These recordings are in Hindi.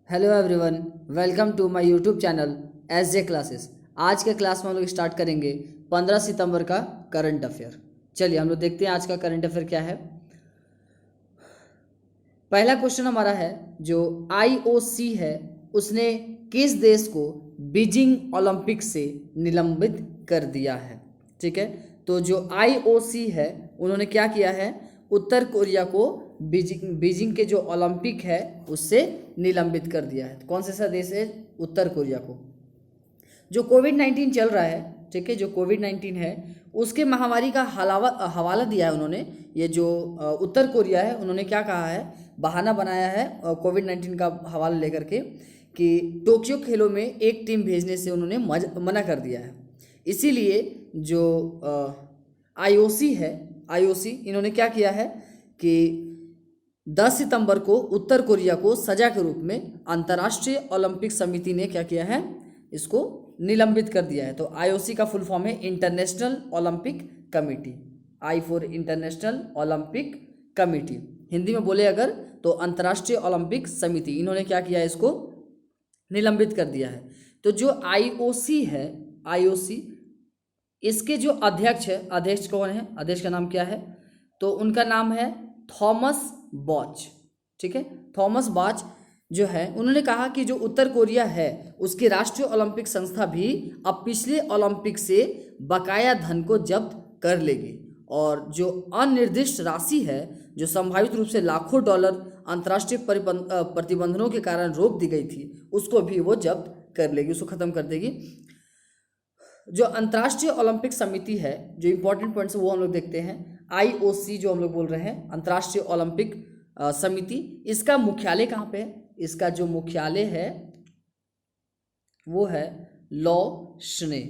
Hello everyone, welcome to my YouTube channel S J classes. आज के क्लास में हम लोग स्टार्ट करेंगे 15 सितंबर का करंट अफेयर। चलिए हम लोग देखते हैं आज का करंट अफेयर क्या है। पहला क्वेश्चन हमारा है, जो आईओसी है उसने किस देश को बीजिंग ओलंपिक से निलंबित कर दिया है। ठीक है, तो जो आईओसी है उन्होंने क्या किया है, उत्तर कोरिया को बीजिंग के जो ओलंपिक है उससे निलंबित कर दिया है। तो कौन सा देश है? उत्तर कोरिया को। जो कोविड-19 चल रहा है, ठीक है, जो कोविड-19 है उसके महामारी का हवाला दिया है उन्होंने। ये जो उत्तर कोरिया है उन्होंने क्या कहा है, बहाना बनाया है कोविड-19 का हवाला लेकर के कि टोक्यो खेलों में एक टीम भेजने से उन्होंने मना कर दिया है। इसीलिए जो आईओसी है, आईओसी इन्होंने क्या किया है कि 10 सितंबर को उत्तर कोरिया को सजा के रूप में अंतर्राष्ट्रीय ओलंपिक समिति ने क्या किया है, इसको निलंबित कर दिया है। तो आईओसी का फुल फॉर्म है international Olympic committee. I for international Olympic committee, Hindi में बोले अगर तो अंतर्राष्ट्रीय ओलंपिक समिति। इन्होंने क्या किया है, इसको निलंबित कर दिया है। तो जो आईओसी है, आईओसी इसके जो अध्यक्ष है, अध्यक्ष कौन है, अध्यक्ष का नाम क्या है, तो उनका नाम है थॉमस बॉच। ठीक है, थॉमस बॉच जो है उन्होंने कहा कि जो उत्तर कोरिया है उसकी राष्ट्रीय ओलंपिक संस्था भी अब पिछले ओलंपिक से बकाया धन को जब्त कर लेगी और जो अनिर्दिष्ट राशि है, जो संभावित रूप से लाखों डॉलर अंतर्राष्ट्रीय प्रतिबंधनों के कारण रोक दी गई थी, उसको भी वो जब्त कर लेगी, उसको खत्म कर देगी। जो अंतर्राष्ट्रीय ओलंपिक समिति है, जो इंपॉर्टेंट पॉइंट्स है वो हम लोग देखते हैं। आईओसी जो हम लोग बोल रहे हैं, अंतर्राष्ट्रीय ओलंपिक समिति, इसका मुख्यालय कहाँ पे है? इसका जो मुख्यालय है वो है लॉशने।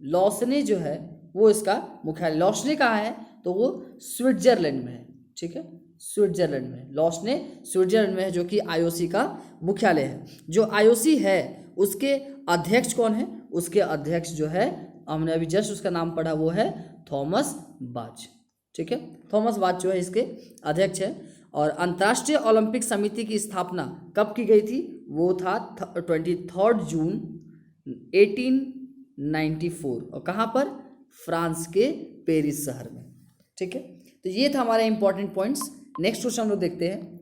लॉशने जो है वो इसका मुख्यालय, लॉशने कहाँ है तो वो स्विट्जरलैंड में है। ठीक है, स्विट्जरलैंड में, लॉशने स्विट्जरलैंड में है, जो कि आईओसी का मुख्यालय है। जो आईओसी है उसके अध्यक्ष कौन है? उसके अध्यक्ष जो है, हमने अभी जस्ट उसका नाम पढ़ा, वो है थॉमस बाच। ठीक है, थॉमस बाच जो है इसके अध्यक्ष है। और अंतर्राष्ट्रीय ओलंपिक समिति की स्थापना कब की गई थी? वो था 23 जून 1894 और कहाँ पर? फ्रांस के पेरिस शहर में। ठीक है, तो ये था हमारे इंपॉर्टेंट पॉइंट्स। नेक्स्ट क्वेश्चन हम लोग देखते हैं,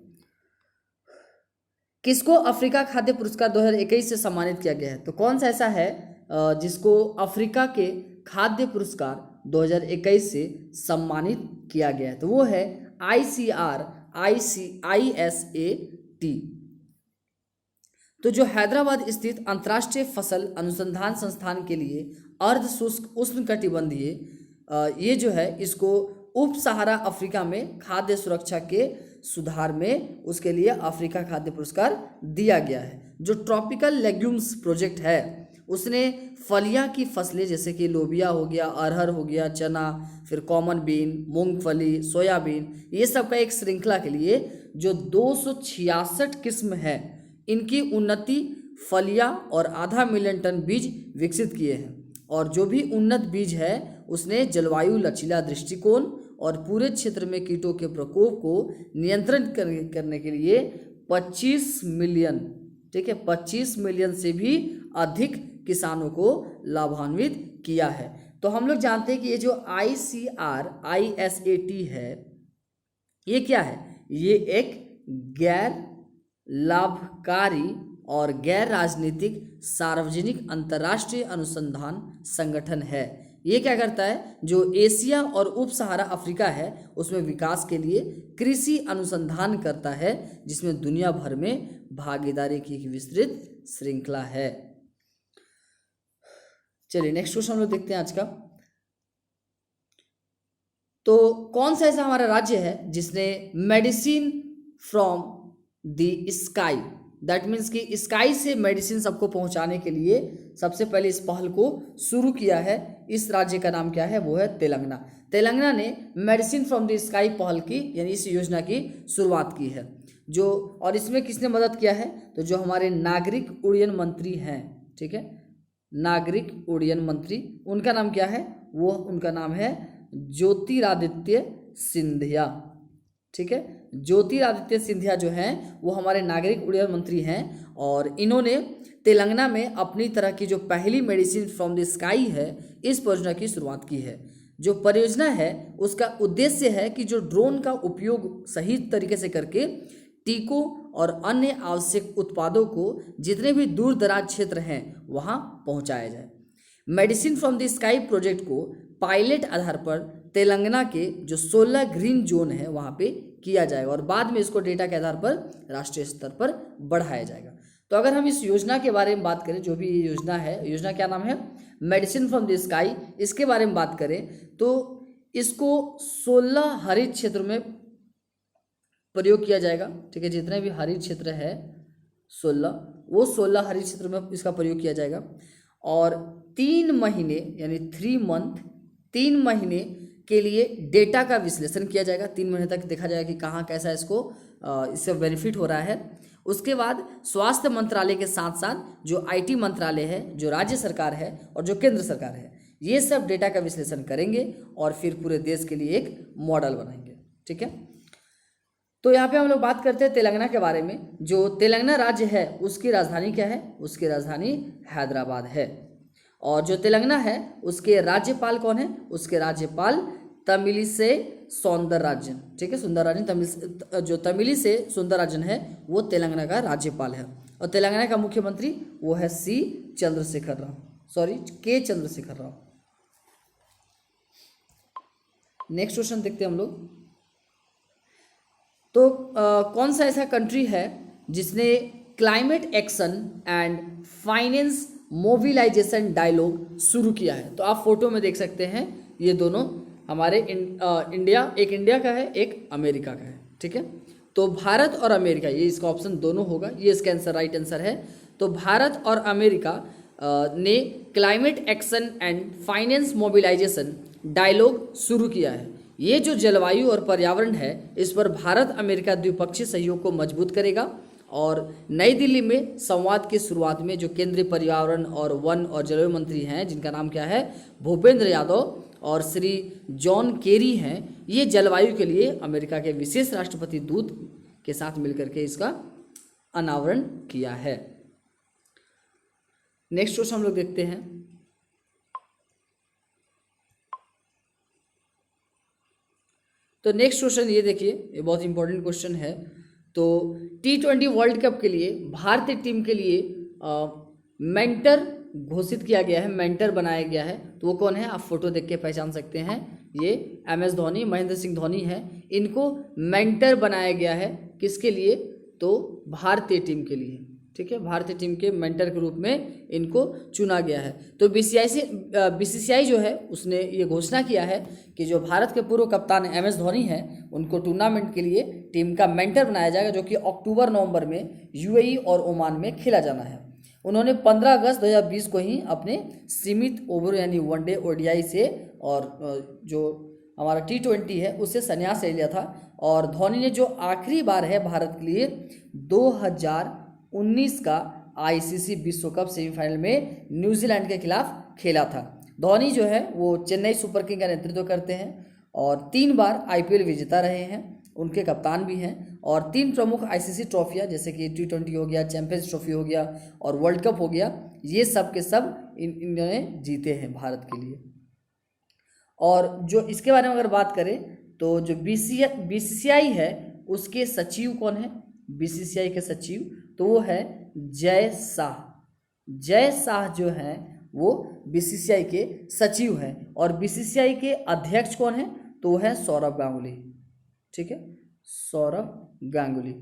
किसको अफ्रीका खाद्य पुरस्कार 2021 से सम्मानित किया गया है? तो कौन सा ऐसा है जिसको अफ्रीका के खाद्य पुरस्कार 2021 से सम्मानित किया गया है? तो वो है ICRISAT। तो जो हैदराबाद स्थित अंतर्राष्ट्रीय फसल अनुसंधान संस्थान के लिए अर्ध शुष्क उष्णकटिबंधीय ये जो है, इसको उप सहारा अफ्रीका में खाद्य सुरक्षा के सुधार में उसके लिए अफ्रीका खाद्य पुरस्कार दिया गया है। जो ट्रॉपिकल लेग्यूम्स प्रोजेक्ट है उसने फलियां की फसलें जैसे कि लोबिया हो गया, अरहर हो गया, चना, फिर कॉमन बीन, मूंगफली, सोयाबीन, ये सब का एक श्रृंखला के लिए जो 266 किस्म है, इनकी उन्नति फलियां और आधा मिलियन टन बीज विकसित किए हैं। और जो भी उन्नत बीज है उसने जलवायु लचीला दृष्टिकोण और पूरे क्षेत्र में कीटों के प्रकोप को नियंत्रण करने के लिए 25 मिलियन, ठीक है, 25 मिलियन से भी अधिक किसानों को लाभान्वित किया है। तो हम लोग जानते हैं कि ये जो ICRISAT है, ये क्या है? ये एक गैर लाभकारी और गैर राजनीतिक सार्वजनिक अंतर्राष्ट्रीय अनुसंधान संगठन है। ये क्या करता है? जो एशिया और उप सहारा अफ्रीका है उसमें विकास के लिए कृषि अनुसंधान करता है, जिसमें दुनिया भर में भागीदारी की एक विस्तृत श्रृंखला है। चलिए नेक्स्ट क्वेश्चन हम लोग देखते हैं आज का। तो कौन सा ऐसा हमारा राज्य है जिसने medicine from the sky, that means कि स्काई से मेडिसिन सबको पहुंचाने के लिए सबसे पहले इस पहल को शुरू किया है? इस राज्य का नाम क्या है? वो है तेलंगाना। तेलंगाना ने मेडिसिन फ्रॉम द स्काई पहल की, यानी इस योजना की शुरुआत की है। जो और इसमें किसने मदद किया है? तो जो हमारे नागरिक उड्डयन मंत्री हैं, ठीक है, नागरिक उड्डयन मंत्री, उनका नाम क्या है? वो उनका नाम है ज्योतिरादित्य सिंधिया। ठीक है, ज्योतिरादित्य सिंधिया जो हैं वो हमारे नागरिक उड्डयन मंत्री हैं और इन्होंने तेलंगाना में अपनी तरह की जो पहली मेडिसिन फ्रॉम द स्काई है इस परियोजना की शुरुआत की है। जो परियोजना है उसका उद्देश्य है कि जो ड्रोन का उपयोग सही तरीके से करके टीकों और अन्य आवश्यक उत्पादों को जितने भी दूर दराज क्षेत्र हैं वहाँ पहुँचाया जाए। Medicine from the sky project को पायलट आधार पर तेलंगाना के जो 16 ग्रीन जोन है वहाँ पे किया जाएगा और बाद में इसको डेटा के आधार पर राष्ट्रीय स्तर पर बढ़ाया जाएगा। तो अगर हम इस योजना के बारे में बात करें, जो भी ये योजना है, योजना क्या नाम है, मेडिसिन फ्रॉम द स्काई, इसके बारे में बात करें तो इसको 16 हरित क्षेत्र में प्रयोग किया जाएगा। ठीक है, जितने भी हरित क्षेत्र है 16, वो 16 हरित क्षेत्र में इसका प्रयोग किया जाएगा और 3 महीने यानी 3 मंथ 3 महीने के लिए डेटा का विश्लेषण किया जाएगा। 3 महीने तक देखा जाएगा कि कहाँ कैसा इससे बेनिफिट हो रहा है। उसके बाद स्वास्थ्य मंत्रालय के साथ साथ जो आईटी मंत्रालय है, जो राज्य सरकार है और जो केंद्र सरकार है, ये सब डेटा का विश्लेषण करेंगे और फिर पूरे देश के लिए एक मॉडल बनाएंगे। ठीक है, तो यहाँ पे हम लोग बात करते हैं तेलंगाना के बारे में। जो तेलंगाना राज्य है उसकी राजधानी क्या है? उसकी राजधानी हैदराबाद है। और जो तेलंगाना है उसके राज्यपाल कौन है? उसके राज्यपाल तमिलिसै सौंदरराजन। ठीक है, सुंदरराजन जो तमिलिसै सौंदरराजन है वो तेलंगाना का राज्यपाल है। और तेलंगाना का मुख्यमंत्री वो है के चंद्रशेखर राव। नेक्स्ट क्वेश्चन देखते हैं हम लोग। तो कौन सा ऐसा कंट्री है जिसने climate action and finance mobilisation dialogue शुरू किया है? तो आप फोटो में देख सकते हैं, ये दोनों हमारे इंडिया, एक इंडिया का है एक अमेरिका का है। ठीक है, तो भारत और अमेरिका, ये इसका ऑप्शन दोनों होगा, ये इसका आंसर राइट आंसर है। तो भारत और अमेरिका ने climate action and finance mobilisation dialogue शुरू किया है। ये जो जलवायु और पर्यावरण है इस पर भारत अमेरिका द्विपक्षीय सहयोग को मजबूत करेगा। और नई दिल्ली में संवाद की शुरुआत में जो केंद्रीय पर्यावरण और वन और जलवायु मंत्री हैं, जिनका नाम क्या है, भूपेंद्र यादव और श्री जॉन केरी हैं, ये जलवायु के लिए अमेरिका के विशेष राष्ट्रपति दूत के साथ मिलकर के इसका अनावरण किया है। नेक्स्ट क्वेश्चन हम लोग देखते हैं। तो नेक्स्ट क्वेश्चन ये देखिए, ये बहुत इंपॉर्टेंट क्वेश्चन है। तो T20 वर्ल्ड कप के लिए भारतीय टीम के लिए मेंटर घोषित किया गया है, मेंटर बनाया गया है। तो वो कौन है? आप फोटो देख के पहचान सकते हैं, ये MS धोनी, महेंद्र सिंह धोनी है। इनको मेंटर बनाया गया है किसके लिए? तो भारतीय टीम के लिए। ठीक है, भारतीय टीम के मेंटर के रूप में इनको चुना गया है। तो BCCI जो है उसने ये घोषणा किया है कि जो भारत के पूर्व कप्तान MS धोनी हैं उनको टूर्नामेंट के लिए टीम का मेंटर बनाया जाएगा, जो कि अक्टूबर-नवंबर में UAE और ओमान में खेला जाना है। उन्होंने 15 अगस्त 2020 को ही अपने सीमित ओवर यानी वनडे ODI से और जो हमारा T20 है उससे संन्यास ले लिया था। और धोनी ने जो आखिरी बार है भारत के लिए 2019 का ICC विश्व कप सेमीफाइनल में न्यूजीलैंड के खिलाफ खेला था। धोनी जो है वो चेन्नई सुपर किंग का नेतृत्व करते हैं और 3 बार IPL विजेता रहे हैं, उनके कप्तान भी हैं। और 3 प्रमुख ICC ट्रॉफियाँ जैसे कि T20 हो गया, चैंपियंस ट्रॉफी हो गया और वर्ल्ड कप हो गया, ये सब के सब इन्होंने जीते हैं भारत के लिए। और जो इसके बारे में अगर बात करें तो जो BCCI है उसके सचिव कौन है? BCCI के सचिव तो वो है जय शाह। जय शाह जो है वो BCCI के सचिव हैं। और BCCI के अध्यक्ष कौन है? तो वो है सौरभ गांगुली। ठीक है, सौरभ गांगुली।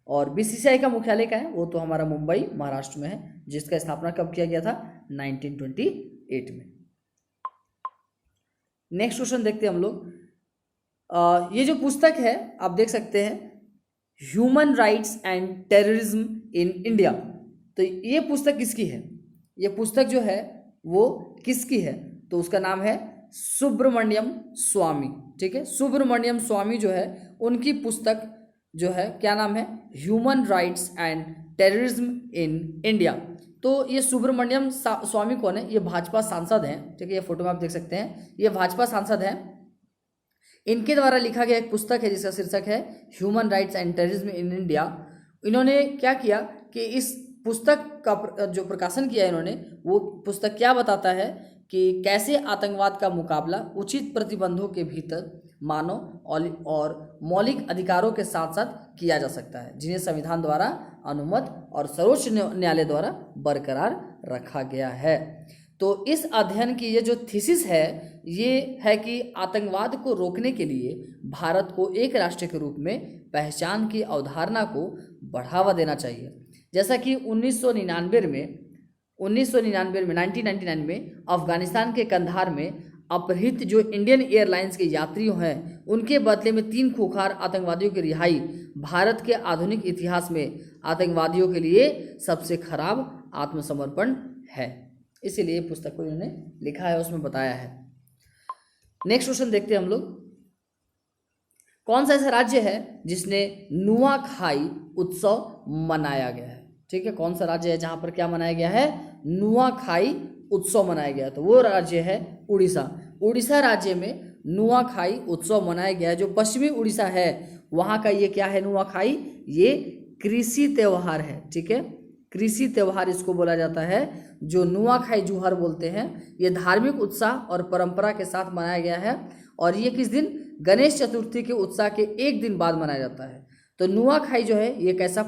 और BCCI का मुख्यालय क्या है? वो तो हमारा मुंबई महाराष्ट्र में है, जिसका स्थापना कब किया गया था? 1928 में। नेक्स्ट क्वेश्चन देखते हैं हम लोग। ये जो पुस्तक है आप देख सकते हैं, human rights and terrorism in India. तो ये पुस्तक किसकी है? ये पुस्तक जो है वो किसकी है? तो उसका नाम है सुब्रमण्यम स्वामी। ठीक है, सुब्रमण्यम स्वामी जो है उनकी पुस्तक जो है क्या नाम है? Human rights and terrorism in India. तो ये सुब्रमण्यम स्वामी कौन है? ये भाजपा सांसद हैं। ठीक है, ये फोटो में आप देख सकते हैं, ये भाजपा सांसद हैं। इनके द्वारा लिखा गया एक पुस्तक है जिसका शीर्षक है human rights and terrorism in India. इन्होंने क्या किया कि इस पुस्तक का जो प्रकाशन किया है इन्होंने, वो पुस्तक क्या बताता है कि कैसे आतंकवाद का मुकाबला उचित प्रतिबंधों के भीतर मानव और मौलिक अधिकारों के साथ साथ किया जा सकता है, जिन्हें संविधान द्वारा अनुमत और सर्वोच्च न्यायालय द्वारा बरकरार रखा गया है। तो इस अध्ययन की ये जो थीसिस है ये है कि आतंकवाद को रोकने के लिए भारत को एक राष्ट्र के रूप में पहचान की अवधारणा को बढ़ावा देना चाहिए। जैसा कि 1999 में 1999 में अफगानिस्तान के कंधार में अपहृत जो इंडियन एयरलाइंस के यात्री हैं उनके बदले में 3 खूंखार आतंकवादियों की रिहाई भारत के आधुनिक इतिहास में आतंकवादियों के लिए सबसे खराब आत्मसमर्पण है। इसीलिए पुस्तक को इन्होंने लिखा है, उसमें बताया है। नेक्स्ट क्वेश्चन देखते हैं हम लोग। कौन सा ऐसा राज्य है जिसने नुआखाई उत्सव मनाया गया है? ठीक है, कौन सा राज्य है जहां पर क्या मनाया गया है? नुआखाई उत्सव मनाया गया। तो वो राज्य है उड़ीसा। उड़ीसा राज्य में नुआखाई उत्सव मनाया गया है। जो पश्चिमी उड़ीसा है वहाँ का ये क्या है? नुआखाई ये कृषि त्यौहार है। ठीक है, कृषि त्यौहार इसको बोला जाता है, जो नुआखाई जुहर बोलते हैं। ये धार्मिक उत्साह और परंपरा के साथ मनाया गया है और ये किस दिन? गणेश चतुर्थी के उत्साह के एक दिन बाद मनाया जाता है। तो नुआखाई जो है ये कैसा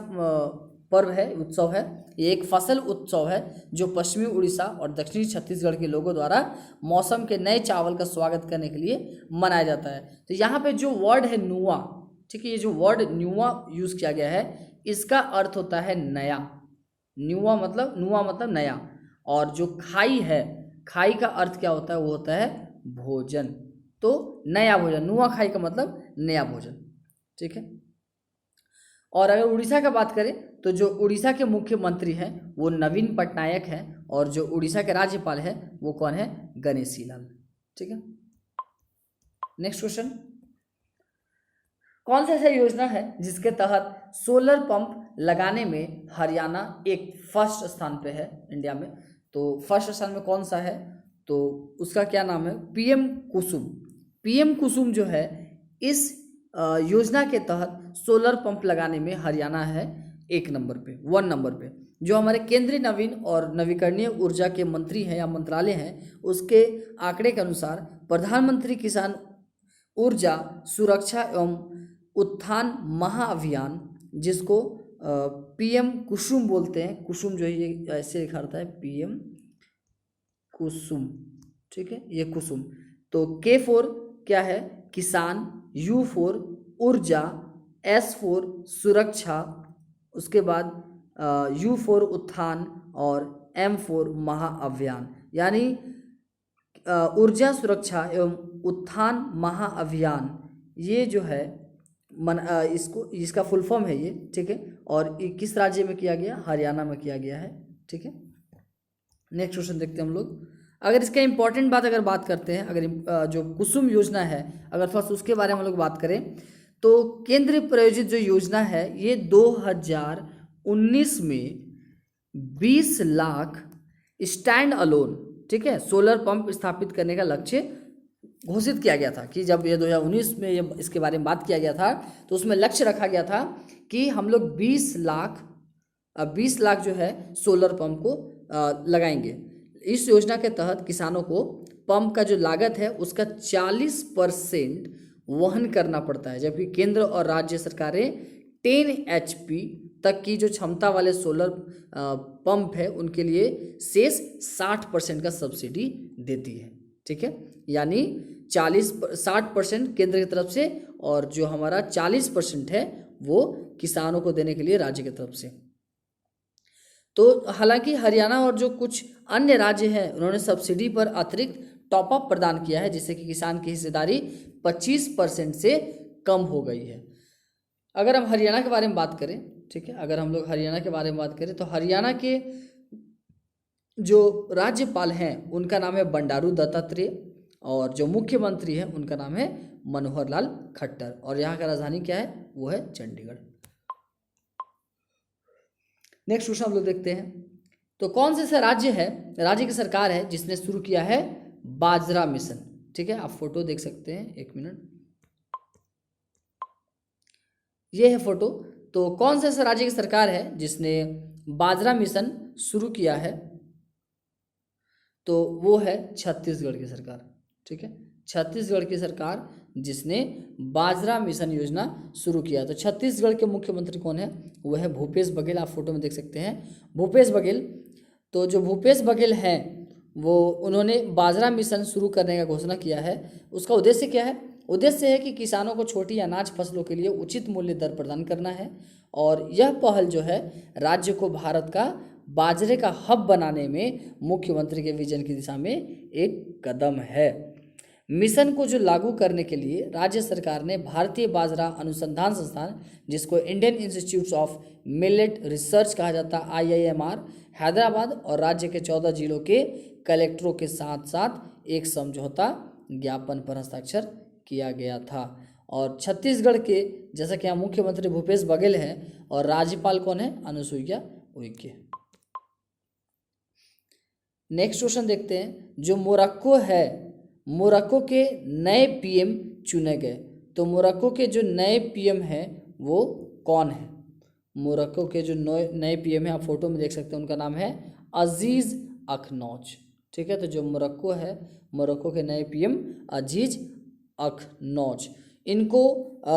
पर्व है, उत्सव है? ये एक फसल उत्सव है जो पश्चिमी उड़ीसा और दक्षिणी छत्तीसगढ़ के लोगों द्वारा मौसम के नए चावल का स्वागत करने के लिए मनाया जाता है। तो यहाँ पे जो वर्ड है नुआ, ठीक है, ये जो वर्ड नुआ यूज़ किया गया है इसका अर्थ होता है नया। नुआ मतलब नया। और जो खाई है, खाई का अर्थ क्या होता है? वो होता है भोजन। तो नया भोजन, नुआ खाई का मतलब नया भोजन। ठीक है। और अगर उड़ीसा का बात करें तो जो उड़ीसा के मुख्यमंत्री हैं वो नवीन पटनायक हैं और जो उड़ीसा के राज्यपाल हैं वो कौन है? गणेशी लाल। ठीक है। Next question. कौन सा ऐसा योजना है जिसके तहत सोलर पंप लगाने में हरियाणा एक फर्स्ट स्थान पे है इंडिया में? तो फर्स्ट स्थान में कौन सा है? तो उसका क्या नाम है? पीएम कुसुम। पीएम कुसुम जो है इस योजना के तहत सोलर पंप लगाने में हरियाणा है 1 नंबर पे, 1 नंबर पे। जो हमारे केंद्रीय नवीन और नवीकरणीय ऊर्जा के मंत्री हैं या मंत्रालय हैं उसके आंकड़े के अनुसार प्रधानमंत्री किसान ऊर्जा सुरक्षा एवं उत्थान महाअभियान, जिसको पीएम कुसुम बोलते हैं, कुसुम जो है ये ऐसे लिखा रहता है पीएम कुसुम। ठीक है, ये कुसुम। तो K4 क्या है? किसान, U4 ऊर्जा, S4 सुरक्षा, उसके बाद U4 उत्थान और M4 महाअभियान। यानी ऊर्जा सुरक्षा एवं उत्थान महाअभियान ये जो है इसका फुल फॉर्म है ये। ठीक है, और ये किस राज्य में किया गया? हरियाणा में किया गया है। ठीक है। नेक्स्ट क्वेश्चन देखते हैं हम लोग। अगर इसका इंपॉर्टेंट बात अगर बात करते हैं, अगर जो कुसुम योजना है अगर थोड़ा सा उसके बारे में हम लोग बात करें तो केंद्र प्रायोजित जो योजना है ये 2019 में 20 लाख स्टैंड अलोन, ठीक है, सोलर पंप स्थापित करने का लक्ष्य घोषित किया गया था। कि जब ये 2019 में ये इसके बारे में बात किया गया था तो उसमें लक्ष्य रखा गया था कि हम लोग 20 लाख जो है सोलर पंप को लगाएंगे। इस योजना के तहत किसानों को पंप का जो लागत है उसका 40% वहन करना पड़ता है, जबकि केंद्र और राज्य सरकारें 10 HP तक की जो क्षमता वाले सोलर पंप है उनके लिए शेष 60% का सब्सिडी देती है। ठीक है, यानी 60% केंद्र की तरफ से और जो हमारा 40% है वो किसानों को देने के लिए राज्य की तरफ से। तो हालांकि हरियाणा और जो कुछ अन्य राज्य हैं उन्होंने सब्सिडी पर अतिरिक्त टॉपअप प्रदान किया है, जिससे कि किसान की हिस्सेदारी 25% से कम हो गई है। अगर हम हरियाणा के बारे में बात करें, ठीक है, अगर हम लोग हरियाणा के बारे में बात करें तो हरियाणा के जो राज्यपाल हैं उनका नाम है बंडारू दत्तात्रेय और जो मुख्यमंत्री हैं उनका नाम है मनोहर लाल खट्टर और यहाँ का राजधानी क्या है? वो है चंडीगढ़। नेक्स्ट क्वेश्चन हम लोग देखते हैं। तो कौन से ऐसा राज्य की सरकार है जिसने शुरू किया है बाजरा मिशन? ठीक है, आप फोटो देख सकते हैं, 1 मिनट, ये है फोटो। तो कौन से ऐसा राज्य की सरकार है जिसने बाजरा मिशन शुरू किया है तो वो है छत्तीसगढ़ की सरकार। ठीक है, छत्तीसगढ़ की सरकार जिसने बाजरा मिशन योजना शुरू किया। तो छत्तीसगढ़ के मुख्यमंत्री कौन है? वो है भूपेश बघेल। आप फोटो में देख सकते हैं भूपेश बघेल। तो जो भूपेश बघेल हैं वो उन्होंने बाजरा मिशन शुरू करने का घोषणा किया है। उसका उद्देश्य क्या है? उद्देश्य है कि किसानों को छोटी अनाज फसलों के लिए उचित मूल्य दर प्रदान करना है और यह पहल जो है राज्य को भारत का बाजरे का हब बनाने में मुख्यमंत्री के विजन की दिशा में एक कदम है। मिशन को जो लागू करने के लिए राज्य सरकार ने भारतीय बाजरा अनुसंधान संस्थान, जिसको Indian institute of millet research कहा जाता है, IIMR, हैदराबाद और राज्य के 14 जिलों के कलेक्टरों के साथ साथ एक समझौता ज्ञापन पर हस्ताक्षर किया गया था। और छत्तीसगढ़ के जैसा कि यहाँ मुख्यमंत्री भूपेश बघेल हैं और राज्यपाल कौन है? अनुसुईया उइके। नेक्स्ट क्वेश्चन देखते हैं। जो मोरक्को है, मोरक्को के नए PM चुने गए। तो मोरक्को के जो नए PM हैं वो कौन है? मोरक्को के जो नए PM हैं आप फोटो में देख सकते हैं, उनका नाम है अजीज अखनौज। ठीक है, तो जो मोरक्को है, मोरक्को के नए PM अजीज अखनौज, इनको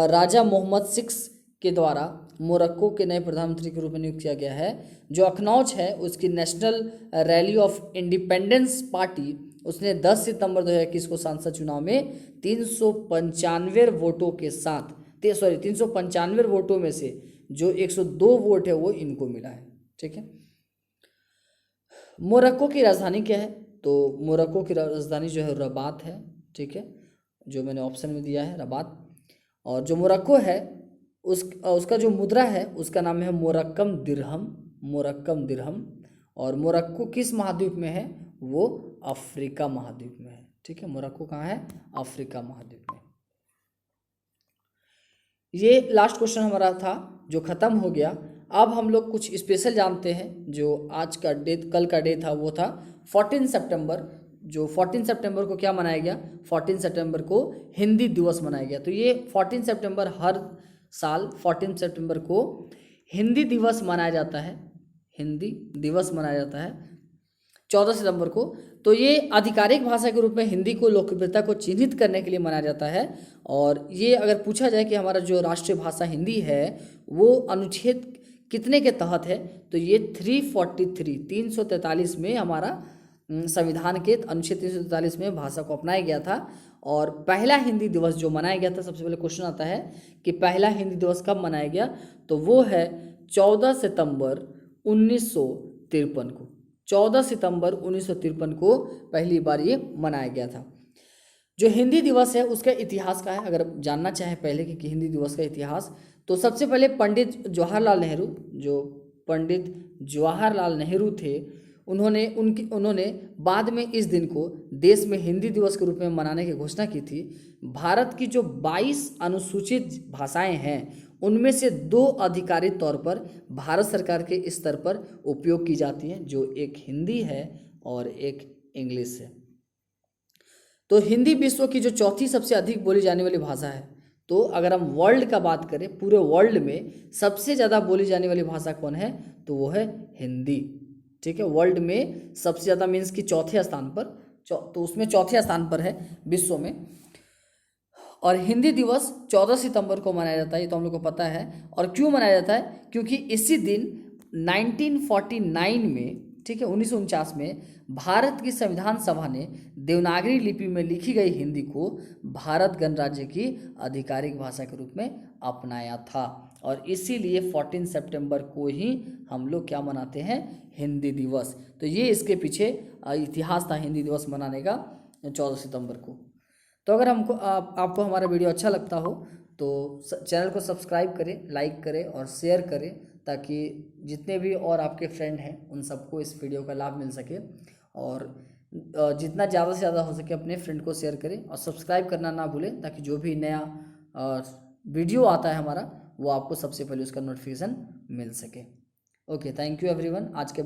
राजा मोहम्मद 6 के द्वारा मोरक्को के नए प्रधानमंत्री के रूप में नियुक्त किया गया है। जो अखनौज है उसकी national rally of independence party उसने 10 सितंबर 2021 को संसद चुनाव में 395 वोटों के साथ 395 वोटों में से जो 102 वोट है वो इनको मिला है। ठीक है, मोरक्को की राजधानी क्या है? तो मोरक्को की राजधानी जो है रबात है। ठीक है, जो मैंने ऑप्शन में दिया है रबात। और जो मोरक्को है उसका जो मुद्रा है उसका नाम है मोरक्कम दिरहम, मोरक्कम दिरहम। और मोरक्को किस महाद्वीप में है? वो अफ्रीका महाद्वीप में है। ठीक है, मोरक्को कहाँ है? अफ्रीका महाद्वीप में। ये लास्ट क्वेश्चन हमारा था जो ख़त्म हो गया। अब हम लोग कुछ स्पेशल जानते हैं। जो आज का डे, कल का डे था वो था 14 सितंबर। जो 14 सितंबर को क्या मनाया गया? 14 सितंबर को हिंदी दिवस मनाया गया। तो ये 14 सितंबर हर साल 14 सितंबर को हिंदी दिवस मनाया जाता है। हिंदी दिवस मनाया जाता है 14 सितंबर को। तो ये आधिकारिक भाषा के रूप में हिंदी को लोकप्रियता को चिन्हित करने के लिए मनाया जाता है। और ये अगर पूछा जाए कि हमारा जो राष्ट्रीय भाषा हिंदी है वो अनुच्छेद कितने के तहत है, तो ये 343 में हमारा संविधान के अनुच्छेद 343 में भाषा को अपनाया गया था। और पहला हिंदी दिवस जो मनाया गया था, सबसे पहले क्वेश्चन आता है कि पहला हिंदी दिवस कब मनाया गया? तो वो है 14 सितंबर 1953 को। 14 सितंबर 1953 को पहली बार ये मनाया गया था। जो हिंदी दिवस है उसका इतिहास का है, अगर जानना चाहें पहले कि हिंदी दिवस का इतिहास, तो सबसे पहले पंडित जवाहरलाल नेहरू, जो पंडित जवाहरलाल नेहरू थे, उन्होंने बाद में इस दिन को देश में हिंदी दिवस के रूप में मनाने की घोषणा की थी। भारत की जो 22 अनुसूचित भाषाएं हैं उनमें से 2 आधिकारिक तौर पर भारत सरकार के स्तर पर उपयोग की जाती हैं, जो एक हिंदी है और एक इंग्लिश है। तो हिंदी विश्व की जो चौथी सबसे अधिक बोली जाने वाली भाषा है। तो अगर हम वर्ल्ड का बात करें, पूरे वर्ल्ड में सबसे ज़्यादा बोली जाने वाली भाषा कौन है? तो वो है हिंदी। ठीक है, वर्ल्ड में सबसे ज़्यादा मीन्स कि चौथे स्थान पर, तो उसमें चौथे स्थान पर है विश्व में। और हिंदी दिवस 14 सितंबर को मनाया जाता है, ये तो हम लोग को पता है। और क्यों मनाया जाता है? क्योंकि इसी दिन 1949 में, ठीक है 1949 में भारत की संविधान सभा ने देवनागरी लिपि में लिखी गई हिंदी को भारत गणराज्य की आधिकारिक भाषा के रूप में अपनाया था। और इसीलिए 14 सितंबर को ही हम लोग क्या मनाते हैं? हिंदी दिवस। तो ये इसके पीछे इतिहास था हिंदी दिवस मनाने का 14 सितंबर को। तो अगर आपको हमारा वीडियो अच्छा लगता हो तो चैनल को सब्सक्राइब करें, लाइक करें और शेयर करें, ताकि जितने भी और आपके फ्रेंड हैं उन सबको इस वीडियो का लाभ मिल सके। और जितना ज़्यादा से ज़्यादा हो सके अपने फ्रेंड को शेयर करें और सब्सक्राइब करना ना भूलें, ताकि जो भी नया वीडियो आता है हमारा वो आपको सबसे पहले उसका नोटिफिकेशन मिल सके। Okay, thank you everyone. आज के